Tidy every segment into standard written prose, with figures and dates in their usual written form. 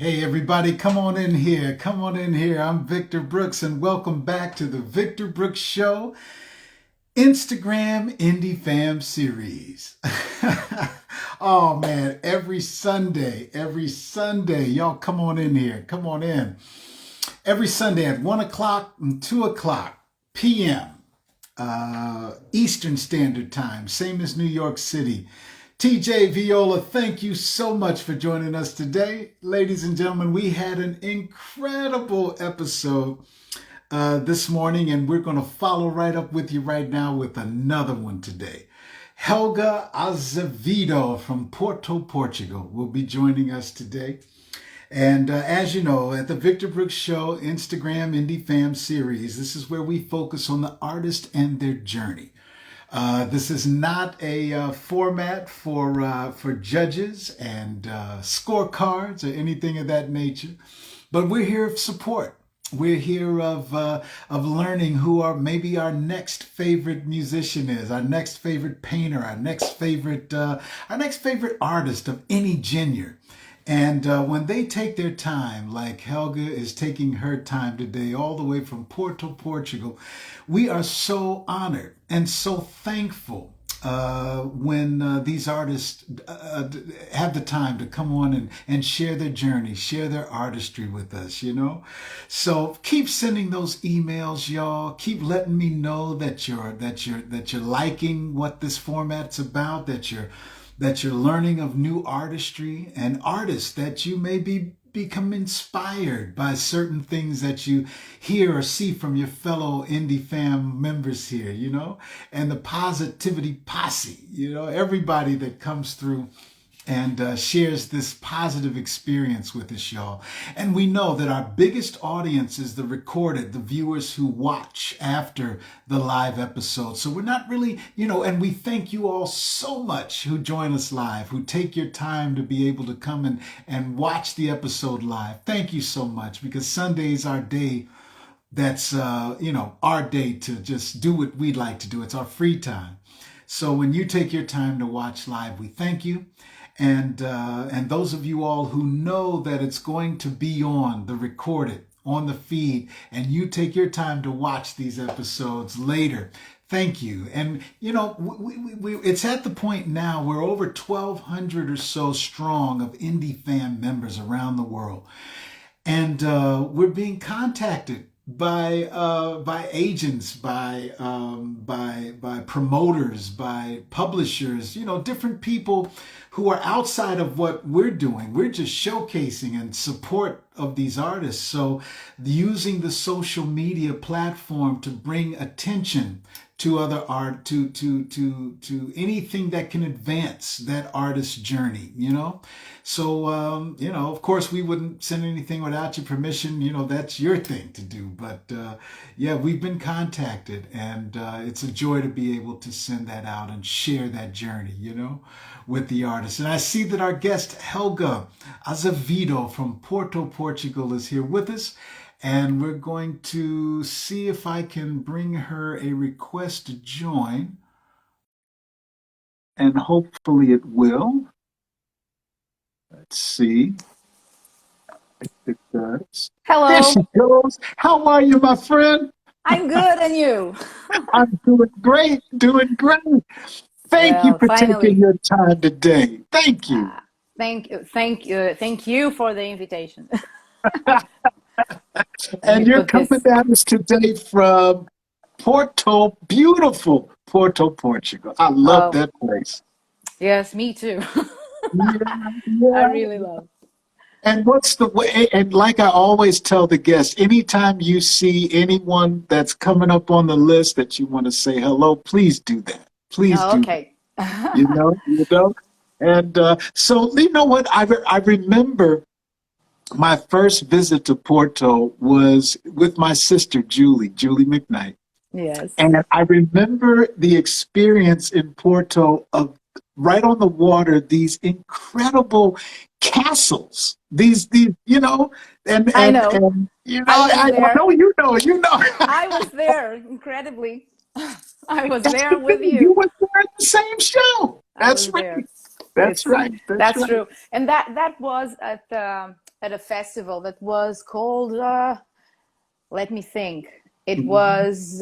Hey everybody, come on in here. Come on in here. I'm Victor Brooks and welcome back to the Victor Brooks Show Instagram Indie Fam series. Oh man, every Sunday, y'all come on in here. Come on in. Every Sunday at 1 o'clock and 2 o'clock p.m. Eastern Standard Time, same as New York City. TJ Viola, thank you so much for joining us today. Ladies and gentlemen, we had an incredible episode this morning, and we're going to follow right up with you right now with another one today. Helga Azavedo from Porto, Portugal will be joining us today. And as you know, at the Victor Brooks Show Instagram Indie Fam series, this is where we focus on the artist and their journey. This is not a format for judges and scorecards or anything of that nature, but we're here of support. We're here of learning who maybe our next favorite musician is, our next favorite painter, our next favorite artist of any genre. And when they take their time, like Helga is taking her time today, all the way from Porto, Portugal, we are so honored and so thankful when these artists have the time to come on and share their journey, share their artistry with us, you know. So keep sending those emails, y'all. Keep letting me know that you're liking what this format's about, that you're learning of new artistry and artists, that you may become inspired by certain things that you hear or see from your fellow Indie Fam members here, you know, and the positivity posse, you know, everybody that comes through and shares this positive experience with us, y'all. And we know that our biggest audience is the viewers who watch after the live episode. So we're not really, you know, and we thank you all so much who join us live, who take your time to be able to come and watch the episode live. Thank you so much, because Sunday's our day. That's, our day to just do what we'd like to do. It's our free time. So when you take your time to watch live, we thank you. And those of you all who know that it's going to be on the recorded, on the feed, and you take your time to watch these episodes later, thank you. And, you know, it's at the point now we're over 1,200 or so strong of Indie Fam members around the world. And we're being contacted by agents, by promoters, by publishers, you know, different people who are outside of what we're doing. We're just showcasing and support of these artists. So using the social media platform to bring attention to other art, to anything that can advance that artist's journey, you know. So of course we wouldn't send anything without your permission. You know, that's your thing to do. But yeah, we've been contacted, and it's a joy to be able to send that out and share that journey, you know, with the artist. And I see that our guest Helga Azavedo from Porto, Portugal is here with us. And we're going to see if I can bring her a request to join. And hopefully it will. Let's see if it does. There Hello, she goes. How are you, my friend? I'm good, and you? I'm doing great, doing great. Thank you Well, for taking finally. your time today. Thank you. Thank you for the invitation. Let me And you're put coming this. at us today from Porto, beautiful Porto, Portugal. I love Oh, that place. yes, me too. Yeah, I yeah. really love. And what's the way? And like I always tell the guests, anytime you see anyone that's coming up on the list that you want to say hello, please do that. Please Oh, do that. okay. You know. And so, you know what? I remember my first visit to Porto was with my sister, Julie McKnight. Yes, And I remember the experience in Porto of right on the water, these incredible castles. These, you know, and I and know. and you know, I was I there. know you know. I was there, incredibly. I was That's there the with thing. You you. were there at the same show. I That's was right. there. That's It's right. That's that's right. true, and that was at at a festival that was called, let me think. It Mhm. was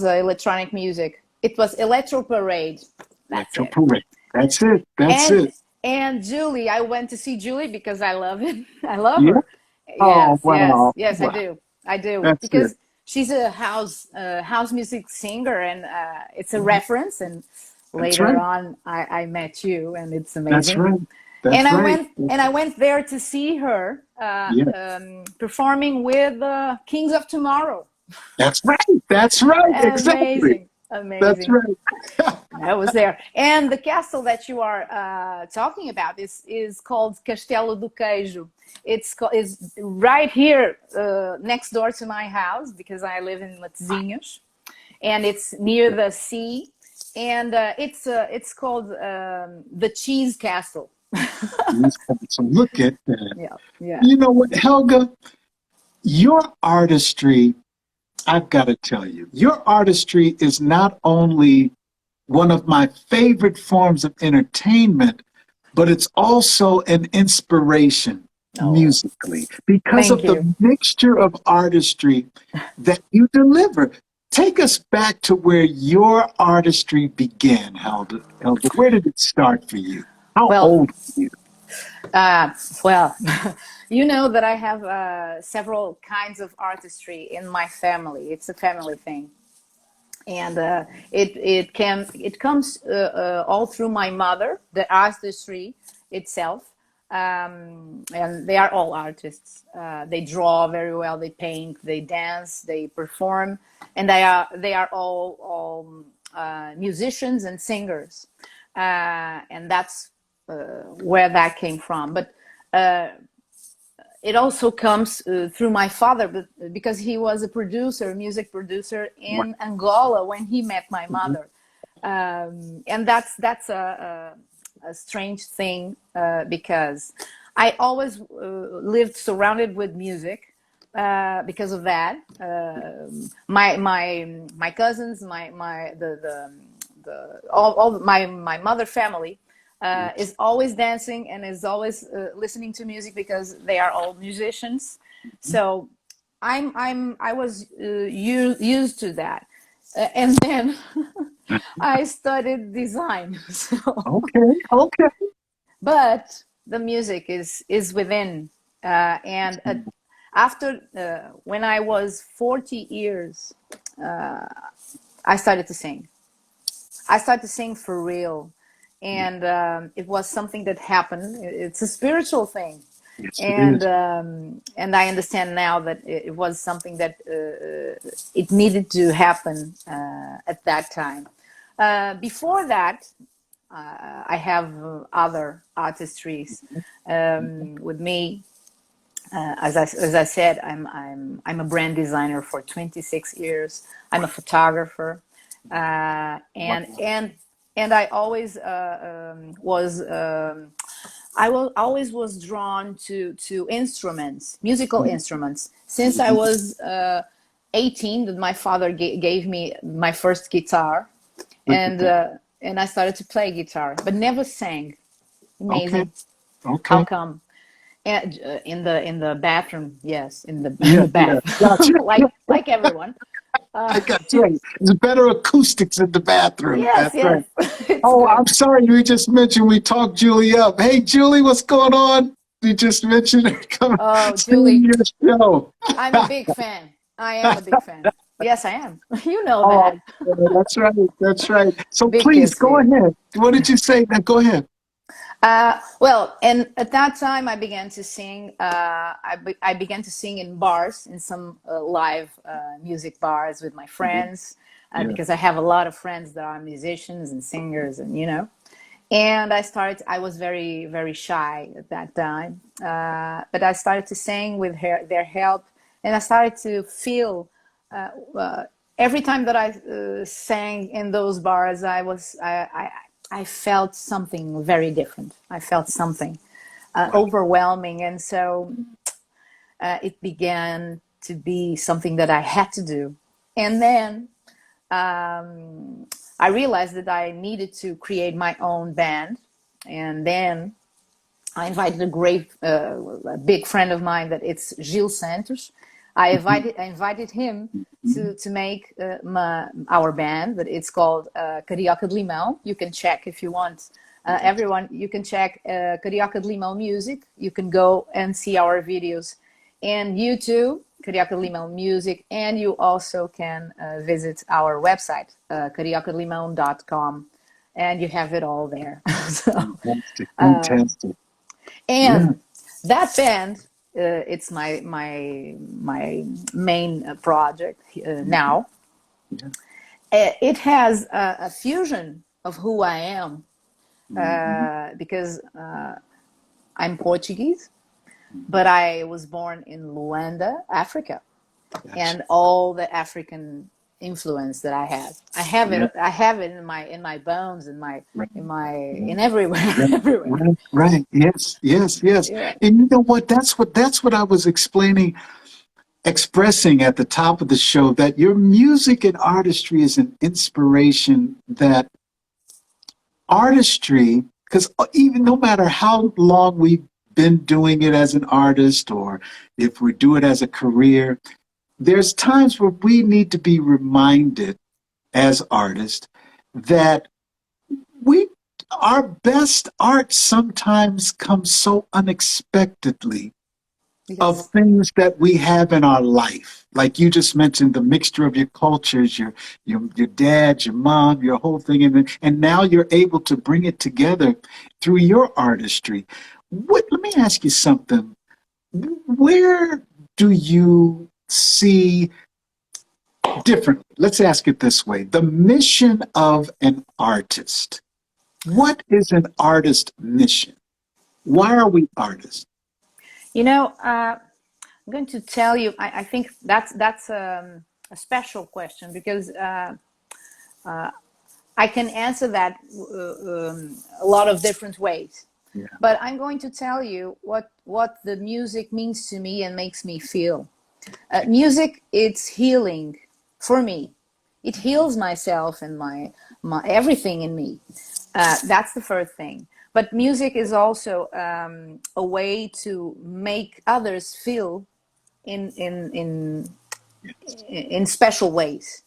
electronic music. It was Electro Parade. That's Electro it. Parade. That's it. That's And it. and Julie, I went to see Julie because I love it. I love Yeah. her. Oh, Yes, yes, wow. yes, I Wow. do. I do That's it. because she's a house music singer, and it's a Mhm. reference. And That's later right. on, I met you, and it's That's amazing. right. And That's right. I went there to see her Yeah. performing with Kings of Tomorrow. That's right. That's right. Exactly. Amazing, That's amazing. right. I was there. And the castle that you are talking about is called Castelo do Queijo. Is right here next door to my house because I live in Matosinhos, and it's near the sea. And it's called the Cheese Castle. So look at that. Yeah, yeah. You know what, Helga? Your artistry, I've got to tell you, your artistry is not only one of my favorite forms of entertainment, but it's also an inspiration Oh, musically because thank of the you. mixture of artistry that you deliver. Take us back to where your artistry began, Helga. Helga, where did it start for you? How Well, old were you? Uh, well, you know that I have several kinds of artistry in my family. It's a family thing, and it comes all through my mother, the artistry itself, and they are all artists. They draw very well. They paint. They dance. They perform, and they are all musicians and singers, and that's where that came from. But it also comes through my father, but because he was a producer, music producer in Angola when he met my mother, and that's a strange thing because I always lived surrounded with music. Because of that, my cousins, my the all my mother family is always dancing and is always listening to music because they are all musicians. So I was used to that, and then I studied design. So, Okay, okay. but the music is within, and after when I was 40 years, I started to sing. I started to sing for real, and it was something that happened. It's a spiritual thing, Yes, it and is. I understand now that it was something that it needed to happen at that time. Before that, I have other artistries with me. As I said, I'm a brand designer for 26 years. I'm a photographer, Wow. and I always was always was drawn to instruments, musical instruments, since I was 18. That my father gave me my first guitar, Look at that. and I started to play guitar, but never sang. Okay, Amazing. How okay. come? And, in the bathroom, yes, in Yeah, the yeah. bath, Gotcha. like everyone. I got you. There's better acoustics in the bathroom. Yes, That's right. yes, it's Oh, good. I'm sorry. We just mentioned we talked Julie up. Hey, Julie, what's going on? We just mentioned her coming Oh, seeing Julie, your show. I'm a big fan. I am a big fan. Yes, I am. You know Oh, that. that's right. That's right. So Big please kiss for go you. ahead. What did you say? Now go ahead. Well, and at that time, I began to sing. I began to sing in bars, in some live music bars with my Yeah, friends, yeah. because I have a lot of friends that are musicians and singers, and And I was very, very shy at that time. But I started to sing with their help. And I started to feel every time that I sang in those bars, I felt something very different. I felt something Wow. overwhelming. And so it began to be something that I had to do. And then I realized that I needed to create my own band. And then I invited a big friend of mine that it's Gil Santos. I invited him to make our band that it's called Carioca de Limão. You can check if you want. Everyone, you can check Carioca de Limão music. You can go and see our videos and YouTube, Carioca de Limão music, and you also can visit our website, cariocadelimão.com, and you have it all there. So, Fantastic, fantastic. and that band, it's my main project now. Yeah. It has a fusion of who I am because I'm Portuguese, but I was born in Luanda, Africa, and all the African influence that I have it. I have it in my bones, in everywhere, everywhere. Right. Yes. Yeah. And you know what? That's what I was expressing at the top of the show, that your music and artistry is an inspiration, that artistry, because even no matter how long we've been doing it as an artist, or if we do it as a career, there's times where we need to be reminded as artists that we our best art sometimes comes so unexpectedly of Yes. things that we have in our life. Like you just mentioned, the mixture of your cultures, your dad, your mom, your whole thing, and now you're able to bring it together through your artistry. Let me ask you something. Where do you see differently? Let's ask it this way. The mission of an artist. What is an artist mission? Why are we artists? I'm going to tell you. I think that's a special question because I can answer that a lot of different ways. Yeah. But I'm going to tell you what the music means to me and makes me feel. Music, it's healing for me. It heals myself and my everything in me. That's the first thing. But music is also a way to make others feel in special ways.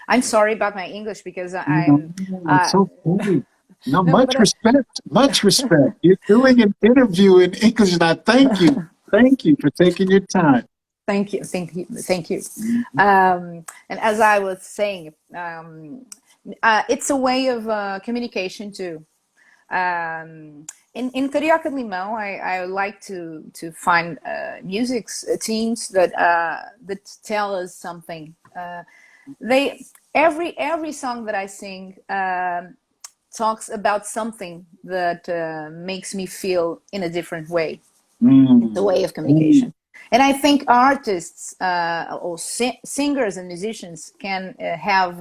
I'm sorry about my English because No, I'm it's okay. No, no, much but respect. Much respect. You're doing an interview in English, and I thank you. Thank you for taking your time. thank you, thank you, thank you. Mhm. And as I was saying, it's a way of communication too. In Carioca de Limão, I like to find music teams that tell us something. They every song that I sing talks about something that makes me feel in a different way. It's a Mm. way of communication. And I think artists or singers and musicians can have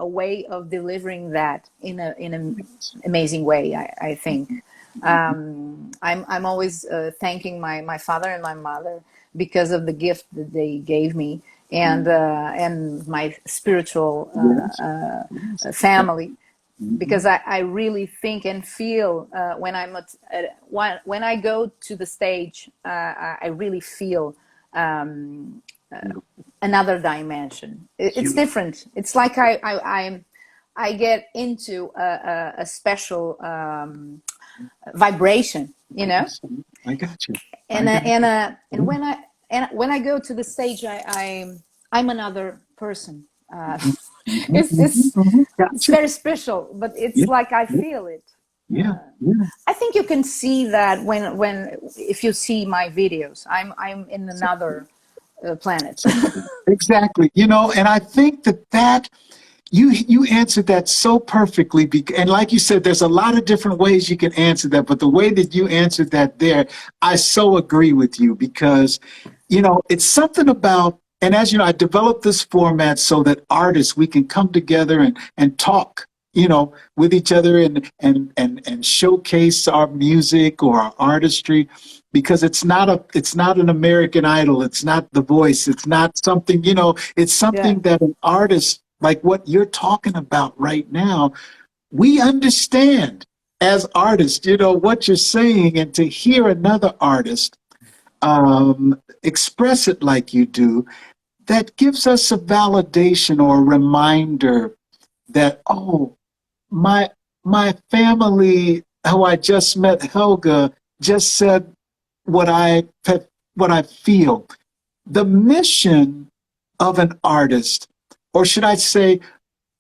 a way of delivering that in an amazing way. I think I'm always thanking my father and my mother because of the gift that they gave me, and my spiritual Yes. Yes. family, Mhm. because I really think and feel when I go to the stage, I really feel another dimension. It's You- different. It's like I get into a special vibration, I got you. I and got you. when I go to the stage, I'm another person. Mhm. Mhm. It's Mhm. it's Mhm. it's Got you. very special, but it's Yeah. like I Yeah. feel it. Yeah. Yeah. I think you can see that when if you see my videos, I'm in another planet. Exactly. And I think that you answered that so perfectly. And like you said, there's a lot of different ways you can answer that, but the way that you answered that there, I so agree with you, because it's something about, and as you know, I developed this format so that artists, we can come together and talk, with each other, and showcase our music or our artistry, because it's not an American Idol, it's not The Voice, it's not something, it's Yeah, something that an artist like what you're talking about right now, we understand as artists, what you're saying, and to hear another artist express it like you do, that gives us a validation or a reminder that, oh, my my family, who I just met, Helga, just said what what I feel. The mission of an artist, or should I say,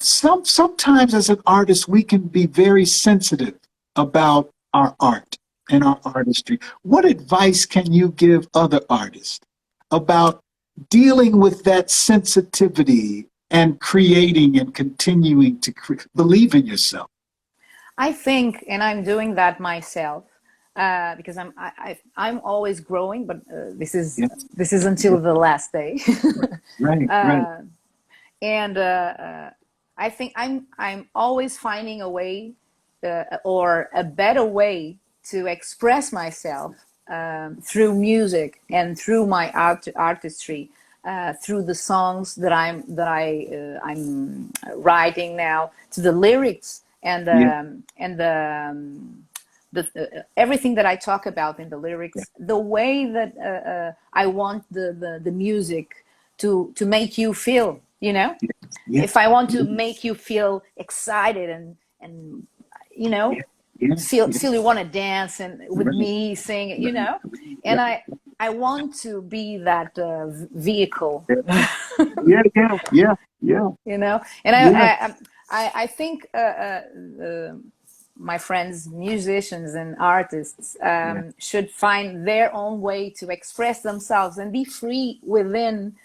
sometimes as an artist we can be very sensitive about our art and our artistry. What advice can you give other artists about dealing with that sensitivity and creating and continuing to believe in yourself? I think, and I'm doing that myself, because I'm always growing, but Yes. this is until the last day. Right, right. uh, and I think I'm always finding a way, or a better way to express myself, through music and through my artistry, through the songs I'm writing now, to the lyrics Yeah, and everything that I talk about in the yeah, lyrics, the way that I want the music to make you feel, yeah, if I want to yeah, make you feel excited and you know yeah, yeah, yeah. feel you want to dance and with Right, me sing, right, and right. I want to be that vehicle. Yeah, yeah, yeah, yeah, yeah, And yeah, I think my friends, musicians and artists, yeah. should find their own way to express themselves and be free within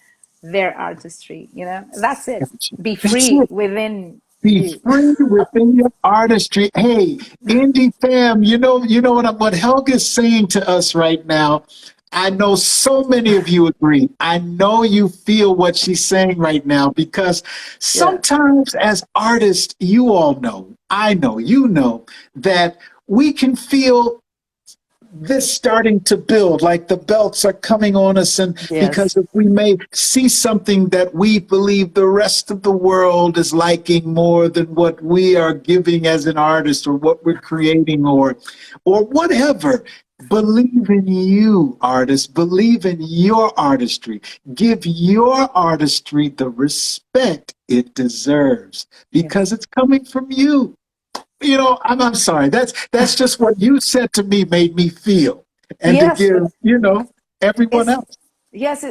their artistry. That's it. Gotcha. Be That's free it. within Be you. free within your artistry. Hey, indie fam, you know what Helga's saying to us right now. I know so many of you agree. I know you feel what she's saying right now because Yeah. sometimes as artists, you all know, I know, you know, that we can feel this starting to build, like the belts are coming on us, and because Yes. if we may see something that we believe the rest of the world is liking more than what we are giving as an artist or what we're creating or whatever. Believe in you, artists. Believe in your artistry. Give your artistry the respect it deserves because Yes. it's coming from you. I'm sorry. That's just what you said to me made me feel, and to Yes, give but everyone it's else. yes,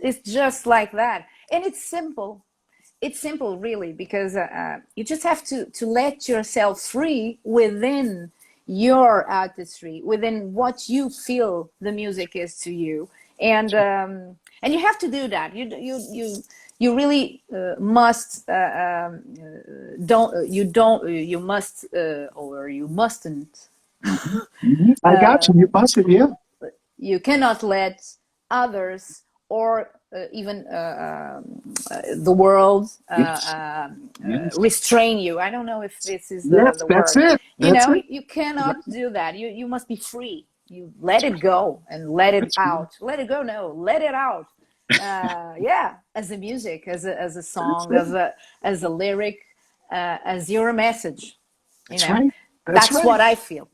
it's just like that, and it's simple. It's simple, really, because you just have to let yourself free within your artistry, within what you feel the music is to you, and you have to do that. You really must don't you must or you mustn't. Mhm, mhm. I got you. You busted, yeah. You cannot let others or even the world Yes, yes, restrain you. I don't know if this is yes. the That's word. it. That's it. You Right. cannot do that. You must be free. You let it go and let it That's right. out. Let it go. No, let it out. Yeah, as a music, as a That's song, it. as a lyric, as your message. That's right. That's That's right. what I feel.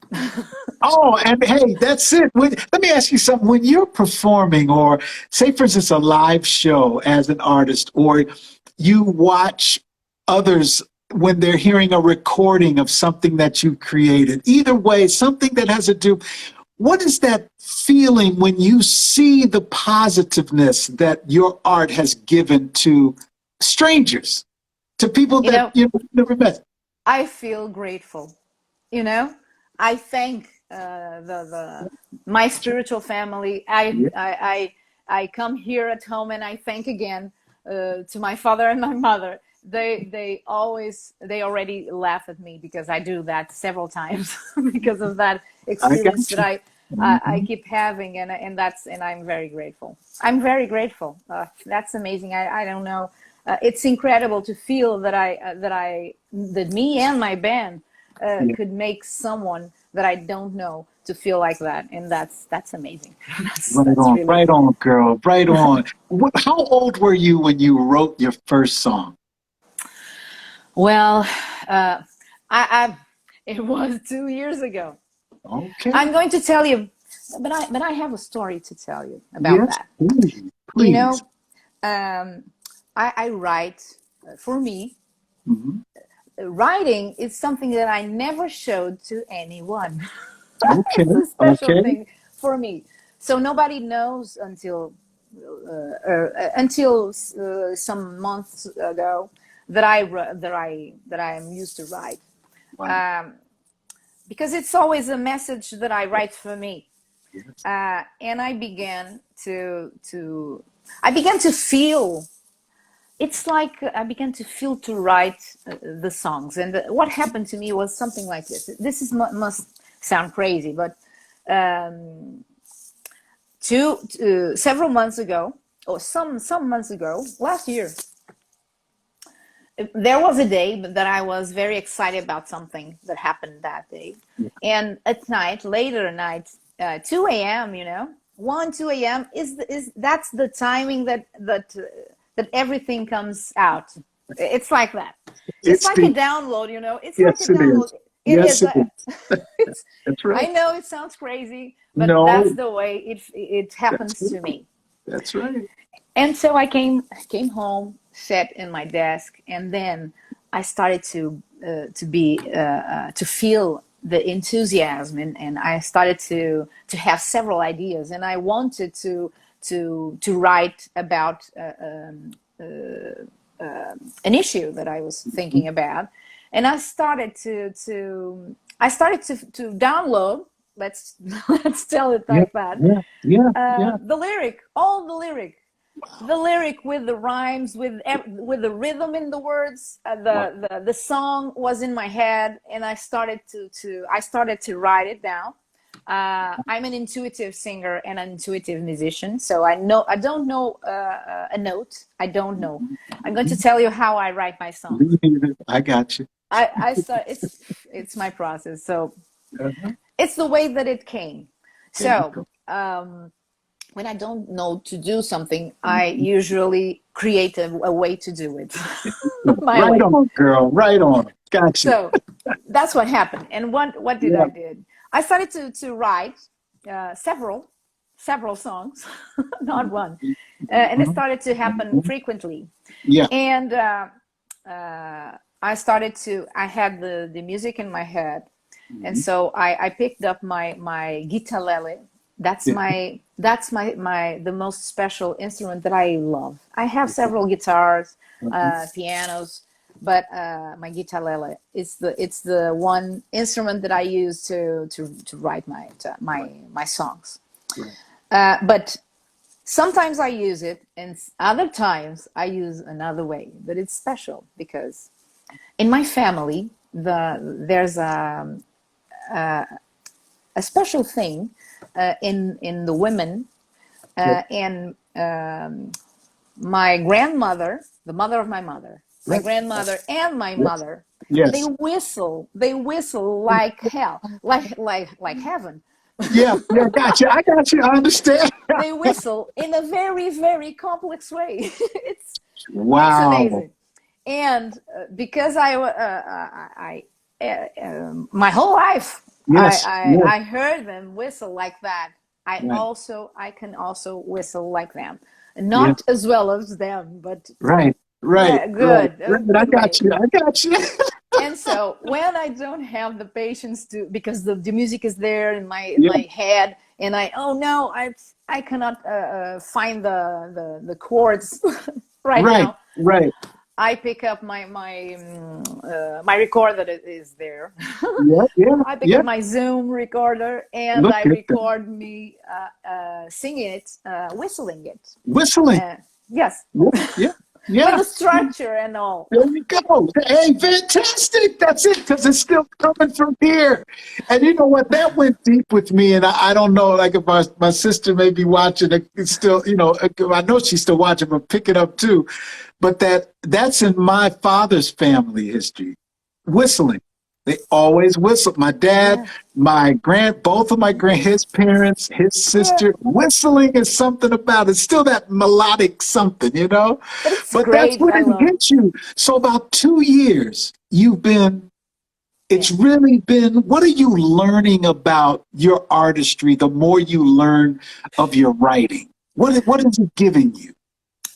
Oh, and hey, that's it. Let me ask you something. When you're performing, or say, for instance, a live show as an artist, or you watch others when they're hearing a recording of something that you created, either way, something that has to do, what is that feeling when you see the positiveness that your art has given to strangers, to people you that know, you've never met? I feel grateful. you know I thank the my spiritual family. Yeah, I come here at home and I thank again to my father and my mother. They already laugh at me because I do that several times because of that I experience got that you. I Mhm. keep having, and I'm very grateful. I'm very grateful. That's amazing. I don't know. It's incredible to feel that me and my band Yeah. could make someone that I don't know to feel like that, and that's amazing. That's really Right on, girl, right on. How old were you when you wrote your first song? well. I It was 2 years ago. Okay. I'm going to tell you, but I have a story to tell you about Yes, that. please, You please. know, um, I write for me. Mhm. Writing is something that I never showed to anyone. Okay, It's a special okay. thing for me. So nobody knows until some months ago that I am used to write, Wow. um, because it's always a message that I write for me. Yes. And I began to feel. It's like I began to feel to write the songs, and what happened to me was something like this. This is must sound crazy, but um, several months ago, or some months ago, last year, there was a day that I was very excited about something that happened that day. And at night, later at night, 2 a.m., 1, 2 a.m. is that's the timing that everything comes out. It's like that. It's It's like a the download. It's like a yes, it download. is. It Yes, is. it is. It's. That's I right. know it sounds crazy, but that's No, the way it that's happens right. to me. That's right. And so I came home, sat in my desk, and then I started to feel the enthusiasm, and I started to have several ideas, and I wanted to write about an issue that I was thinking about, and I started to download. Let's let's tell it Yeah, like that. yeah, yeah, yeah. The lyric, all the lyric with the rhymes, with the rhythm in the words. Wow. The song was in my head, and I started to write it down. I'm an intuitive singer and an intuitive musician, so I don't know a note. I don't know. I'm going to tell you how I write my songs. I got you. I start. It's my process. So Uh-huh. it's the way that it came. There you So go. when I don't know to do something, I Mhm. usually create a way to do it, my Right way. on, girl. Right on. Got you. So that's what happened. And what did Yeah. I did? I started to write several songs, not one, and it Mhm. started to happen Mhm. frequently. Yeah. And I had the music in my head, and Mhm. so I picked up my guitarlele. That's Yeah. my the most special instrument that I love. I have several guitars, Mhm. pianos, but my guitarlele is the one instrument that I use to write my songs. Right. But sometimes I use it, and other times I use another way. But it's special because in my family there's a special thing in the women, Right. and my grandmother, the mother of my Right. grandmother, and my Yes. mother, they Yes. whistle. They whistle like hell, like heaven. Yeah. Yeah. Got you. I got you. I understand. They whistle in a very very complex way. It's Wow. amazing. And because my whole life Yes. Yes. I heard them whistle like that. Right. I can also whistle like them, Yes. not as well as them, but Right. Right. Right. good, a Right. I good got way. you. I got you. And so when I don't have the patience to, because the music is there in my Yeah. head, and oh no, I cannot find the chords right Right. now. Right. I pick up my recorder that is there. Yeah. Yeah. I pick Yeah. up my Zoom recorder, and Look I at that. record me singing it, whistling it. Whistling. Yes, Yeah. Yeah. with Yeah. the structure and all. There you go. Hey, fantastic. That's it, because it's still coming from here. And you know what? That went deep with me. And I don't know, like if my sister may be watching, it's still, I know she's still watching, but pick it up too. But that's in my father's family history. Whistling. They always whistle. My dad, Yeah, both of his parents, his yeah. sister, whistling is something about it. Still that melodic something. But it's But that's great. where I it love. gets you. So about 2 years, you've been it's Yeah. really been, what are you learning about your artistry the more you learn of your writing? What is it giving you?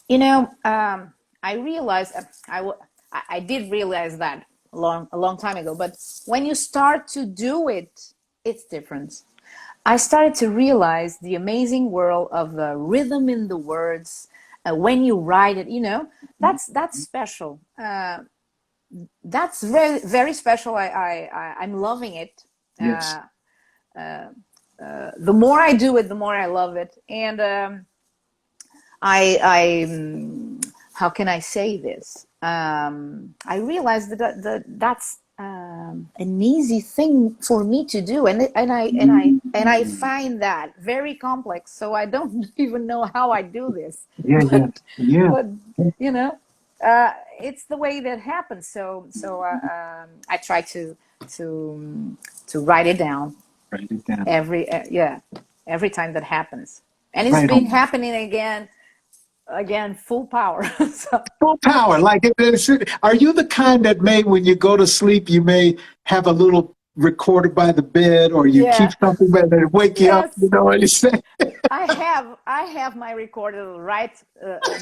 You know, I realized I did realize that a long time ago. But when you start to do it, it's different. I started to realize the amazing world of the rhythm in the words. When you write it, that's special. That's very very special. I'm loving it. Yes. Uh, the more I do it, the more I love it. And I how can I say this? I realized that's an easy thing for me to do, and I find that very complex. So I don't even know how I do this, Yeah, yeah, but yeah. but you know, it's the way that happens. So I try to to write it down Write it down. every time that happens, and it's Right been on. happening again full power. So Full power. Like, are you the kind that may, when you go to sleep, you may have a little recorder by the bed, or you keep yeah, something that will wake you up? You yes, know what you say? I have my recorder right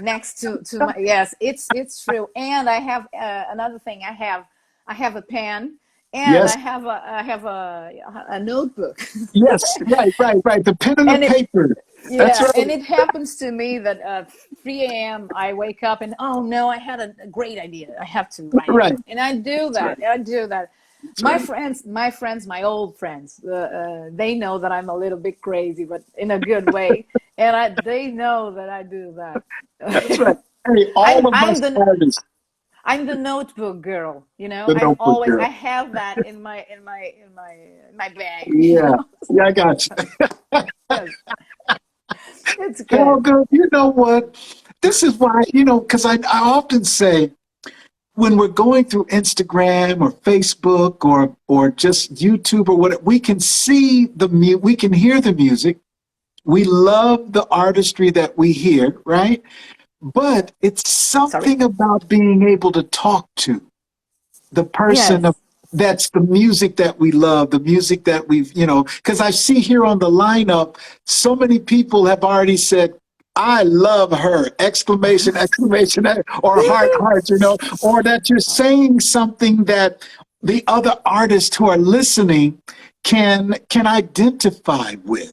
next to my, yes, it's true. And I have another thing. I have a pen, and Yes, I have a notebook. yes, right, right, right. The pen and the And it paper. That's Yeah, and right. it happens to me that 3 a.m. I wake up and, oh no, I had a great idea. I have to write it Right. down, and I do That's right. that. I do that. That's My right. friends, my old friends, they know that I'm a little bit crazy, but in a good way, and they know that I do that. That's right. Hey, I'm all of I'm us the artists, I'm the notebook girl. the notebook I girl. have that in my bag. Yeah. Yeah, I got you. Yes, it's good. Helga, you know what? This is why, because I often say, when we're going through Instagram or Facebook or just YouTube or what, we can see we can hear the music. We love the artistry that we hear, right? But it's Sorry. something about being able to talk to the person Yes. that's the music that we love, the music that because I see here on the lineup, so many people have already said, I love her, exclamation, exclamation, or heart, heart, or that you're saying something that the other artists who are listening can identify with.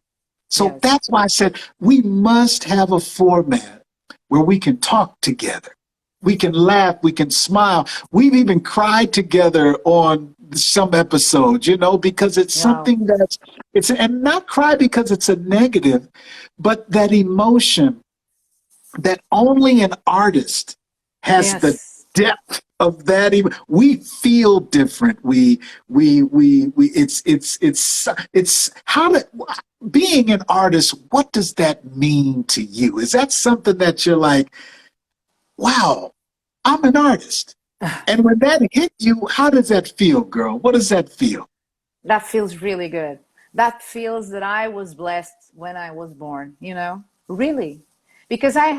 So Yes. that's why I said we must have a format where we can talk together. We can laugh, we can smile. We've even cried together on some episodes, because it's Wow. something and not cry because it's a negative, but that emotion that only an artist has the Yes. depth of that. We feel different. It's how to, being an artist, what does that mean to you? Is that something that you're like, wow, I'm an artist? And when that hit you, how does that feel, girl? What does that feel? That feels really good. That feels that I was blessed when I was born, really. Because I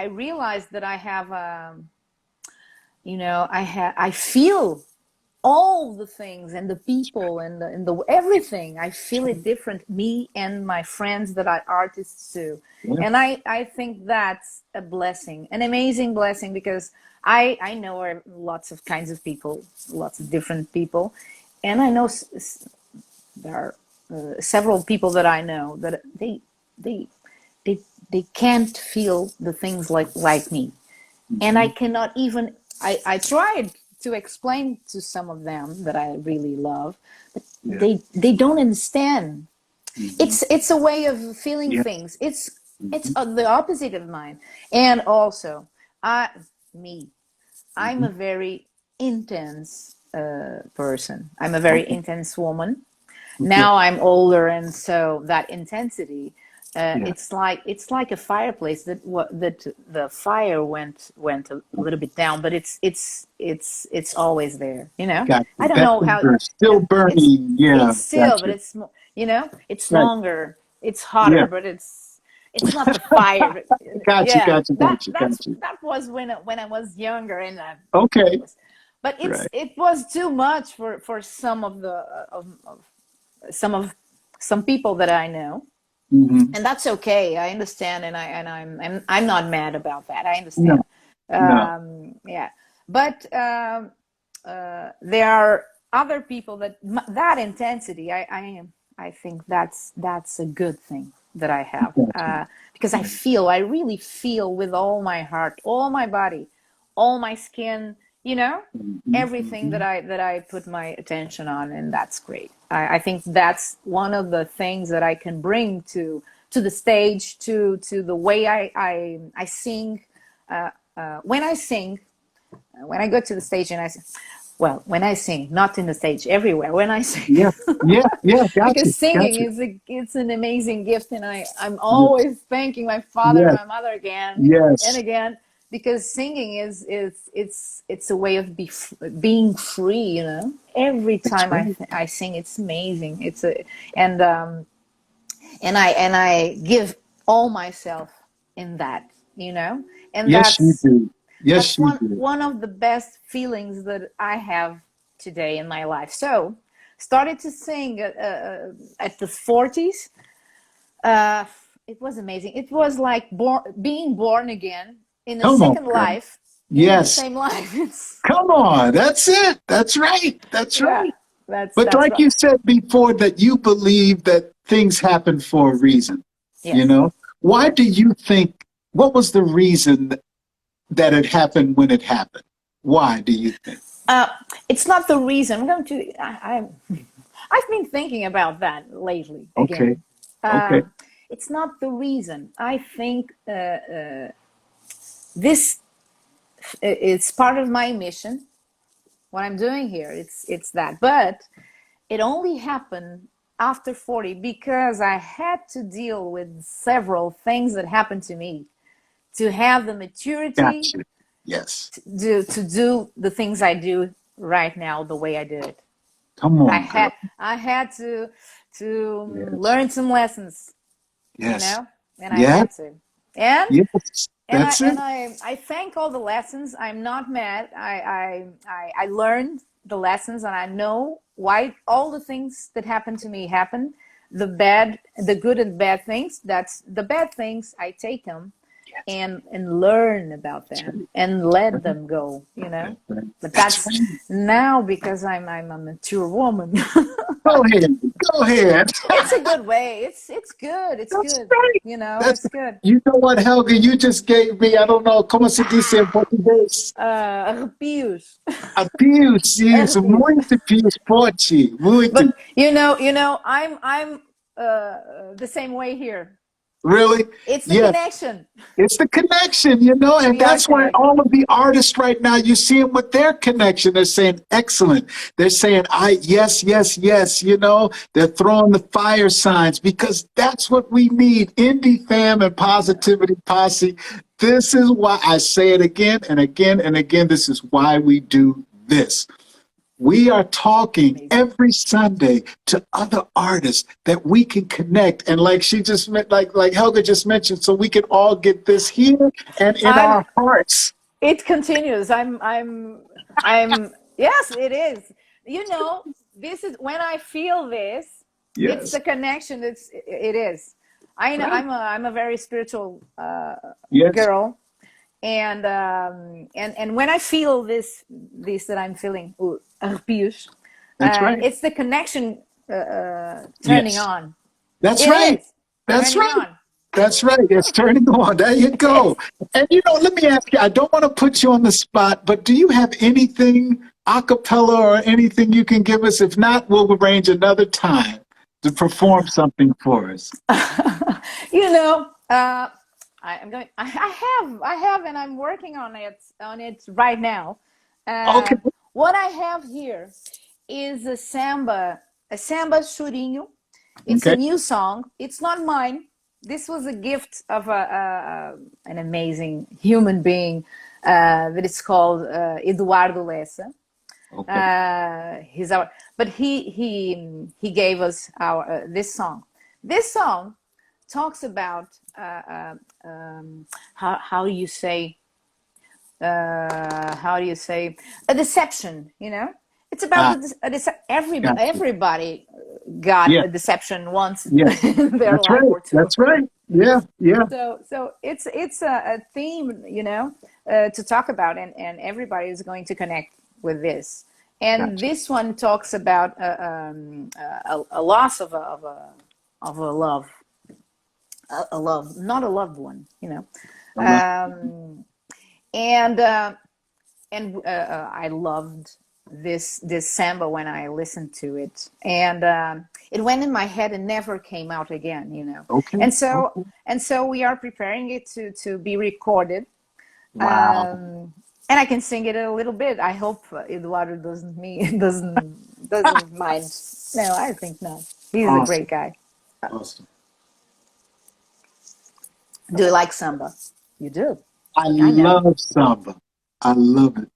realized that I have, I feel all the things and the people and the everything. I feel it different, me and my friends that are artists too. Yeah, And I think that's a blessing, an amazing blessing, because I know lots of kinds of people, lots of different people, and I know there are several people that I know that they they they can't feel the things like me, and I mhm, cannot even. I tried to explain to some of them that I really love, but yeah, they don't understand. mhm, It's a way of feeling yes, things. It's mhm, the opposite of mine. And also, I me I'm mhm, a very intense person. I'm a very okay, intense woman. okay, Now I'm older, and so that intensity, yeah, it's like a fireplace that the fire went a little bit down, but it's always there. got I you. don't That know how. finger is still It's burning. Yeah, it's still, got but you. it's Right, longer, it's hotter, yeah, but it's not the fire. got you, Yeah, got you, got you, got you. that was when I was younger, and Okay, but Right. it was too much for some of the some of some people that I know, Hmm. and that's okay. I understand, and I'm not mad about that. I No, understand. no. Yeah, but there are other people that that intensity. I think that's a good thing that I have, Gotcha. because I really feel with all my heart, all my body, all my skin. You know, Hmm. everything Hmm. that I put my attention on, and that's great. I think that's one of the things that I can bring to the stage, to the way I sing. When I sing, when I go to the stage and I sing, well, when I sing, not in the stage, everywhere. When I sing, Yeah, yeah, yeah. Gotcha, because singing gotcha. is it's an amazing gift, and I'm Yeah. always thanking my father and Yes, my mother again and yes. again, because singing is it's a way of being free. You know, every That's time right. I sing, it's amazing. It's a and and I give all myself in that, you know, and Yes, you do. Yes, that's you do. one of the best feelings that I have today in my life. So started to sing at the 40s. uh, it was amazing. It was like being born again in a Come on, second girl. life in the Yes. same life. It's Come on. That's it. That's right. That's yeah, right. But that's like what you said before, that you believe that things happen for a reason, you yes. know? Why do you think, what was the reason that it happened when it happened? Why do you think? uh, it's not the reason. I'm going to I've been thinking about that lately Okay. again. Okay. It's not the reason. I think this it's part of my mission. What I'm doing here, it's that. But it only happened after 40 because I had to deal with several things that happened to me to have the maturity Gotcha. Yes. to do the things I do right now the way I did it. Come I on, had girl. I had to Yes. learn some lessons, you Yes. know, and I Yeah. had to. And Yes. That's it. I thank all the lessons. I'm not mad. I learned the lessons, and I know why all the things that happened to me happened. The bad, the good and bad things. That's the bad things. I take them Yes. and learn about That's them right. and let Right. them go. You know. That's right. But That's that's right. now because I'm a mature woman. Go ahead. Go ahead. It's a good way. It's good. It's That's good. right. You know, That's it's good. you know what, Helga, you just gave me, I don't know, como se dice em português? Arrepios. Arrepios, isso, Arrepios. muito pios forte, muito. But I'm the same way here. Really? It's the Yes. connection. It's the connection, and We are that's why connected. all of the artists right now, you see them with their connection. They're saying excellent. They're saying yes, yes, yes. They're throwing the fire signs because that's what we need. Indie fam and positivity posse. This is why I say it again and again and again. This is why we do this. We are talking Amazing. every Sunday to other artists that we can connect. And like she just meant, like Helga just mentioned, so we can all get this here and in I'm. our hearts. It continues. I'm. Yes, it is. You know, this is when I feel this. It's Yes. the connection. It is. I know. Right. I'm a very spiritual Yes. girl, and when I feel this that I'm feeling, arrepios, That's right. it's the connection turning Yes. on. That's It right. is That's turning right. on. That's right. It's turning on. There you go. It's And let me ask you, I don't want to put you on the spot, but do you have anything a cappella or anything you can give us? If not, we'll arrange another time to perform something for us. you know. I'm going. I have, and I'm working on it right now. Okay. What I have here is a samba chorinho. It's a Okay. new song. It's not mine. This was a gift of an amazing human being that is called Eduardo Lessa. Okay. He's our, but he gave us our this song. This song talks about how you say how do you say, a deception, you know. It's about Ah, the gotcha. everybody got Yeah, a deception once yeah. in their That's life right. or two. That's right. Yeah, yeah. So it's a theme, you know, to talk about, and everybody is going to connect with this. And Gotcha. this one talks about a loss of a love, a love, not a loved one, you know. I love. Um, and I loved this samba when I listened to it, and it went in my head and never came out again, you know. Okay. And so Okay. we are preparing it to be recorded, Wow. um, and I can sing it a little bit. I hope Eduardo doesn't mind. No, I think not. He's a Awesome. great guy. Awesome. Do you like samba? You do. I I know. love samba. I love it.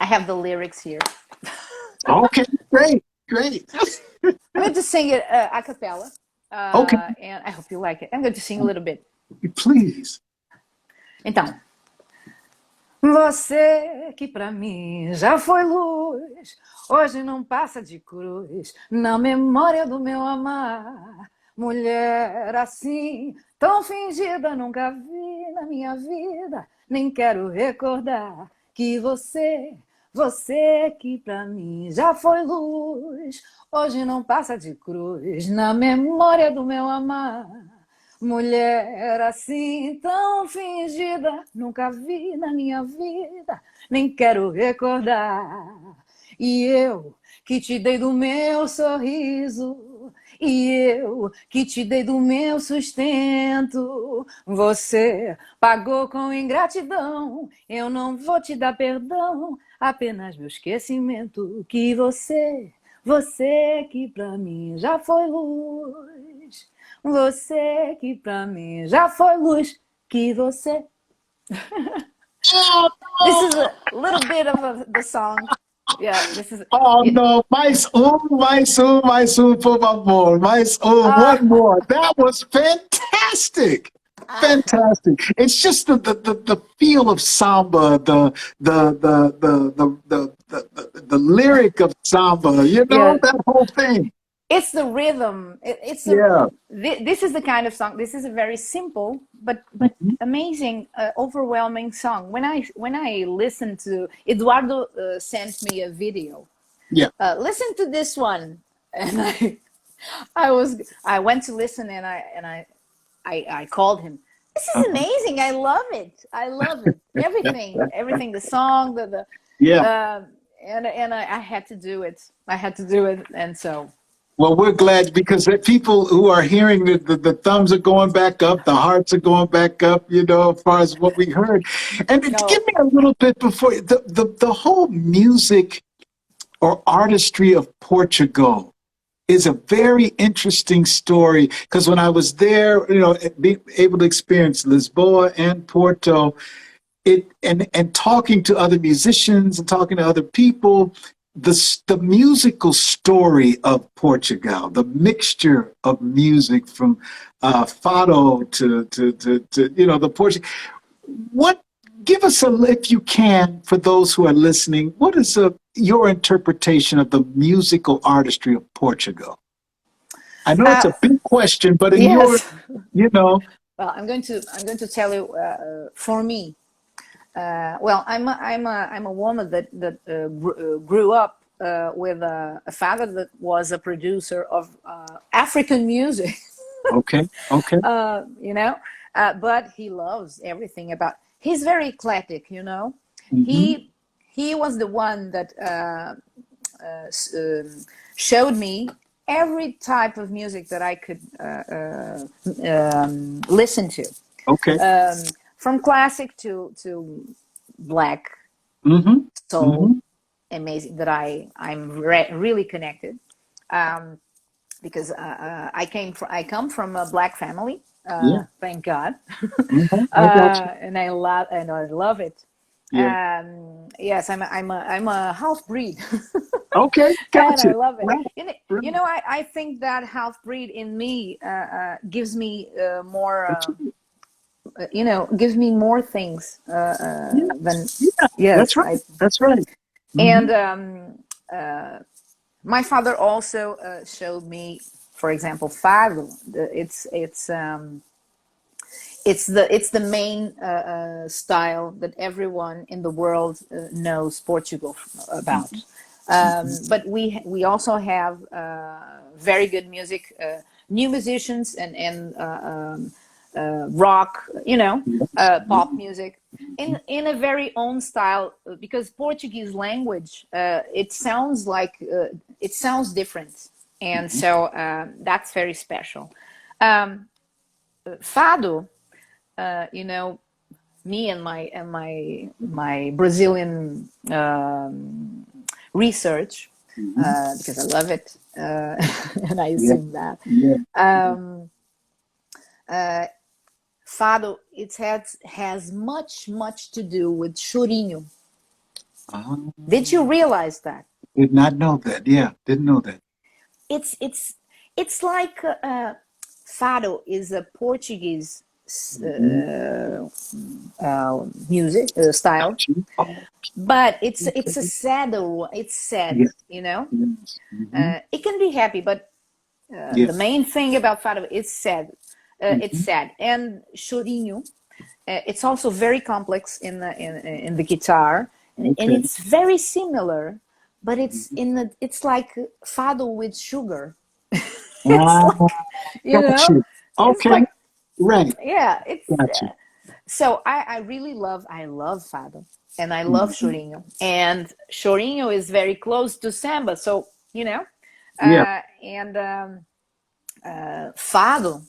I have the lyrics here. Okay. Great. Great. I'm going to sing it a cappella, Okay. and I hope you like it. I'm going to sing a little bit. Please. Então, você que pra mim já foi luz, hoje não passa de cruz na memória do meu amar. Mulher assim, tão fingida, nunca vi na minha vida, nem quero recordar que você que pra mim já foi luz, hoje não passa de cruz na memória do meu amar. Mulher assim tão fingida, nunca vi na minha vida, nem quero recordar. E eu que te dei do meu sorriso, e eu que te dei do meu sustento, você pagou com ingratidão. Eu não vou te dar perdão, apenas meu esquecimento. Que você que pra mim já foi luz. Você que pra mim já foi luz, que você. This is a little bit of the song. Yeah, this is Oh it. no, mais um, por favor. Mais um, Uh, one more. That was fantastic. Fantastic. It's just the feel of samba, the lyric of samba, you know, yeah, that whole thing. it's the rhythm. It's a. Yeah. This is the kind of song. This is a very simple but Mhm. amazing, overwhelming song. When I listen to Eduardo, sent me a video. Yeah. Listen to this one, and I went to listen, and I called him. This is Uh-huh. amazing. I love it. I love it. Everything. The song, Yeah. and I had to do it. I had to do it, and so Well, we're glad because the people who are hearing the thumbs are going back up, the hearts are going back up, you know, as far as what we heard. And no. give me a little bit before the whole music or artistry of Portugal is a very interesting story because when I was there, you know, being able to experience Lisboa and Porto, it and talking to other musicians and talking to other people, the musical story of Portugal, the mixture of music from fado to you know the Portuguese. What give us a if you can for those who are listening. What is your interpretation of the musical artistry of Portugal? I know it's Uh, a big question, but in your, yes. you know, Well, I'm going to tell you. For me, well, I'm a woman that grew up with a father that was a producer of African music. okay, okay, You know, but he loves everything about. He's very eclectic, you know. hmm He was the one that showed me every type of music that I could listen to, okay, um, from classic to black hmm soul. hmm Amazing that I'm really connected, um, because I come from a black family. yeah, Thank God. I got you. And I love it. Yeah, Yes, I'm a half breed, okay, and I gotcha. love it. Right, right. You know, I think that half breed in me gives me more That's right. gives me more things than Yes, yeah, that's yes. right. That's right. Hmm. And my father also showed me, for example, fado. It's the main style that everyone in the world knows Portugal about. But we also have very good music, new musicians, and rock, Yes. pop music, in a very own style, because Portuguese language, it sounds different, and so that's very special. Fado, you know, me and my Brazilian research, Hmm. because I love it, and I Yeah, assume that yeah. fado, has much to do with chorinho. Ah, Did you realize that? did not know that. Yeah, didn't know that. It's it's it's like fado is a Portuguese Hmm. music style, Got you. Oh, but it's a okay. sadder one. It's sad, Yeah. you know. Yes. Hmm. It can be happy, but Yeah. the main thing about fado is sad. It's Hmm. sad, and chorinho. It's also very complex in the guitar, and Okay. it's very similar, but it's Mhm. it's like fado with sugar. It's Ah, like, got you. it's Okay. like, Right. yeah, it's Got you. so I love fado, and I love Mhm. chorinho, and chorinho is very close to samba, so Yeah. and fado.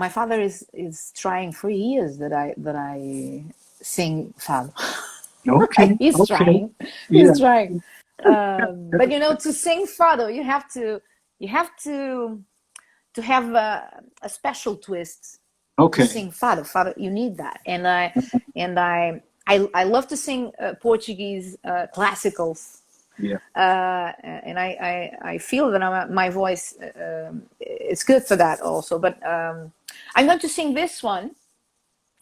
My father is trying 3 years that I sing fado. Okay. He's Okay. trying, Yeah. he's trying. But to sing fado, you have to have a special twist to Okay. sing fado. Fado, you need that, and I love to sing Portuguese classicals, Yeah. and I feel that my voice is good for that also. But I'm going to sing this one.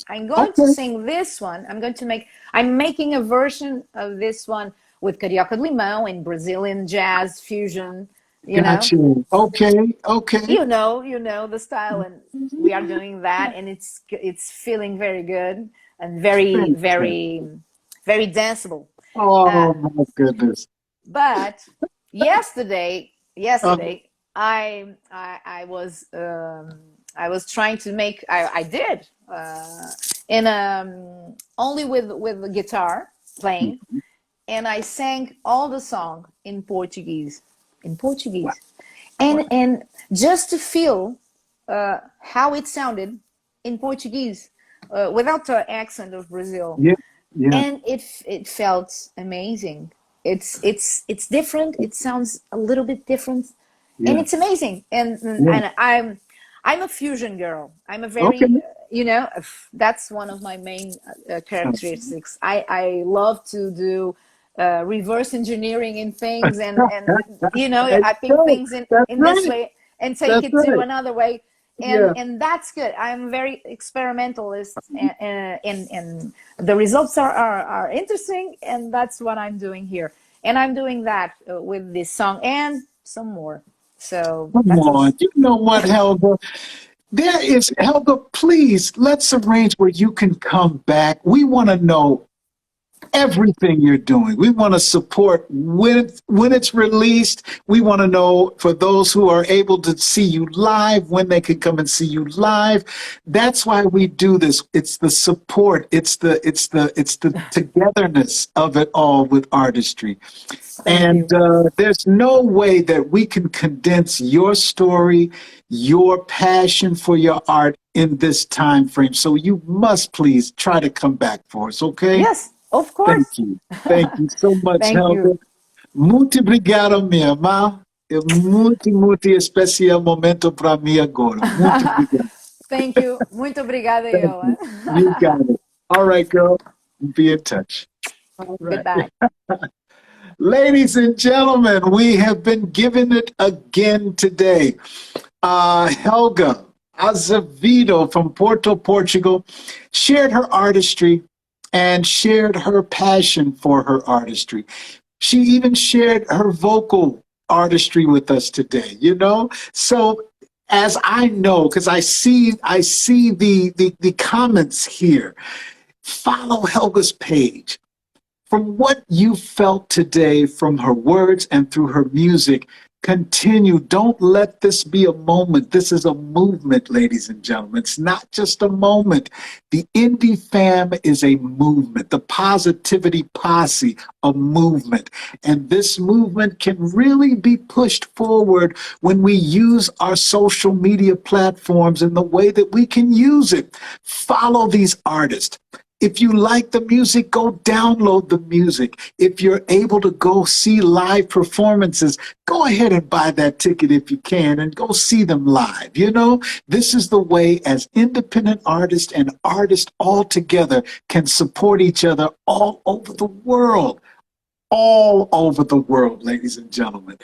I'm going to Okay. sing this one. I'm making a version of this one with Carioca de Limão and Brazilian jazz fusion. You Got know, you. Okay. Okay. you know the style, and we are doing that, and it's feeling very good and very Fantastic. very very danceable. Uh, Oh my goodness. but yesterday, Um, yesterday I was trying to make. I did in only with the guitar playing, and I sang all the song in Portuguese, in wow. Portuguese, Wow. and just to feel how it sounded in Portuguese, without the accent of Brazil, Yeah. Yeah. and it felt amazing. It's different. It sounds a little bit different, and Yeah. it's amazing. And Yeah. and I'm a fusion girl. I'm a Okay. very that's one of my main characteristics. I love to do reverse engineering in things, and Hey, I think go. things in That's in this right. way and take That's it to right. another way, and Yeah. and that's good. I'm very experimentalist, and the results are interesting, and that's what I'm doing here, and I'm doing that with this song and some more. So Come that on. was You know what, Helga? There is, Helga, please, let's arrange where you can come back. We want to know everything you're doing. We want to support when it's released. We want to know for those who are able to see you live when they can come and see you live. That's why we do this. It's the support. It's the togetherness of it all with artistry. thank And you. there's no way that we can condense your story, your passion for your art in this time frame. So you must please try to come back for us, okay? Yes, of Thank course. you. Thank you so much, Thank you. Helga. Muito obrigado, minha irmã. É muito especial momento para mim agora. Muito obrigado. Thank you. Muito obrigada, Thank eu. you. You got it. All right, girl. Be in touch. All right. Goodbye. Ladies and gentlemen, we have been given it again today. Helga, Azavedo from Porto, Portugal, shared her artistry and shared her passion for her artistry. She even shared her vocal artistry with us today, you know? So as I know, because I see the comments here, follow Helga's page. From what you felt today from her words and through her music, continue. Don't let this be a moment. This is a movement, ladies and gentlemen. It's not just a moment. The Indie Fam is a movement. The Positivity Posse, a movement. And this movement can really be pushed forward when we use our social media platforms in the way that we can use it. Follow these artists. If you like the music, go download the music. If you're able to go see live performances, go ahead and buy that ticket if you can and go see them live. You know, this is the way as independent artists and artists all together can support each other all over the world. All over the world, ladies and gentlemen.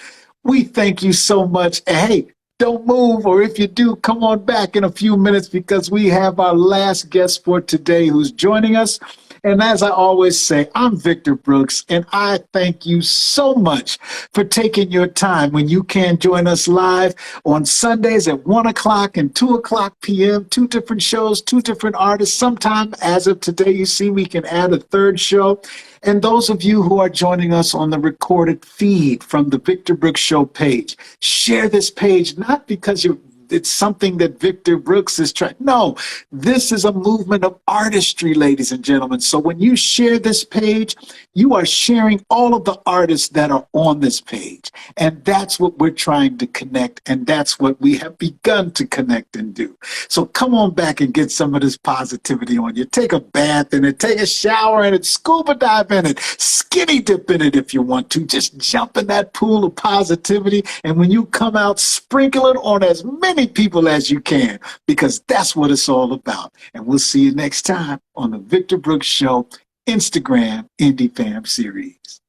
We thank you so much. Hey, don't move, or if you do, come on back in a few minutes because we have our last guest for today who's joining us. And as I always say, I'm Victor Brooks, and I thank you so much for taking your time when you can join us live on Sundays at 1 o'clock and 2 o'clock p.m., 2 different shows, 2 different artists. Sometime, as of today, you see, we can add a third show. And those of you who are joining us on the recorded feed from the Victor Brooks Show page, share this page, not because it's something that Victor Brooks is trying. No, this is a movement of artistry, ladies and gentlemen. So when you share this page, you are sharing all of the artists that are on this page. And that's what we're trying to connect. And that's what we have begun to connect and do. So come on back and get some of this positivity on you. Take a bath in it, take a shower in it, scuba dive in it, skinny dip in it if you want to. Just jump in that pool of positivity. And when you come out, sprinkle it on as many people as you can, because that's what it's all about. And we'll see you next time on the Victor Brooks Show Instagram Indie Fam series.